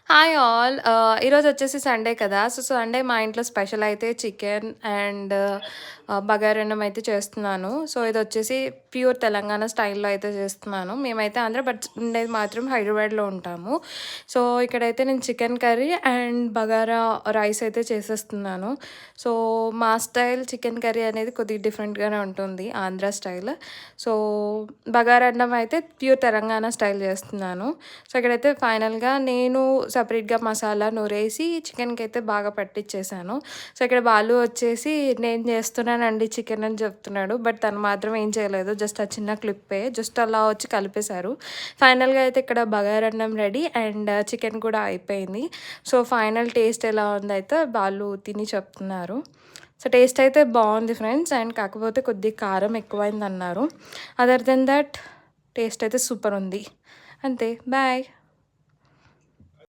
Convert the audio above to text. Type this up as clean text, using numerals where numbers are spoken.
Hi all. ఈరోజు వచ్చేసి Sunday కదా! సో, సండే మా ఇంట్లో స్పెషల్ అయితే చికెన్ అండ్ బగారన్నం అయితే చేస్తున్నాను. సో, ఇదొచ్చేసి ప్యూర్ తెలంగాణ స్టైల్‌లో అయితే చేస్తున్నాను. మేమైతే ఆంధ్ర బట్ ఉండేది మాత్రం హైదరాబాద్‌లో ఉంటాము. సో, ఇక్కడైతే నేను chicken curry and bagara rice అయితే చేసేస్తున్నాను. సో, మా స్టైల్ చికెన్ కర్రీ అనేది కొద్దిగా డిఫరెంట్‌గానే ఉంటుంది ఆంధ్ర స్టైల్. సో, బగారన్నం అయితే ప్యూర్ తెలంగాణ స్టైల్ చేస్తున్నాను. సో, ఇక్కడైతే ఫైనల్‌గా నేను సెపరేట్‌గా మసాలా నూరేసి చికెన్‌కైతే బాగా పట్టిచ్చేసాను. సో, ఇక్కడ బాలు వచ్చేసి నేను చేస్తున్నానండి చికెన్ అని చెప్తున్నాడు. బట్ తను మాత్రం ఏం చేయలేదు. జస్ట్ ఆ చిన్న క్లిప్పే. జస్ట్ అలా వచ్చి కలిపేశారు. ఫైనల్‌గా అయితే ఇక్కడ బగారన్నం రెడీ అండ్ చికెన్ కూడా అయిపోయింది. సో, ఫైనల్ టేస్ట్ ఎలా ఉందయితే బాలు తిని చెప్తున్నారు. సో, టేస్ట్ అయితే బావుంది ఫ్రెండ్స్. అండ్ కాకపోతే కొద్దిగా కారం ఎక్కువైందన్నారు. అదర్ దెన్ దట్ టేస్ట్ అయితే సూపర్ ఉంది. అంతే. బాయ్.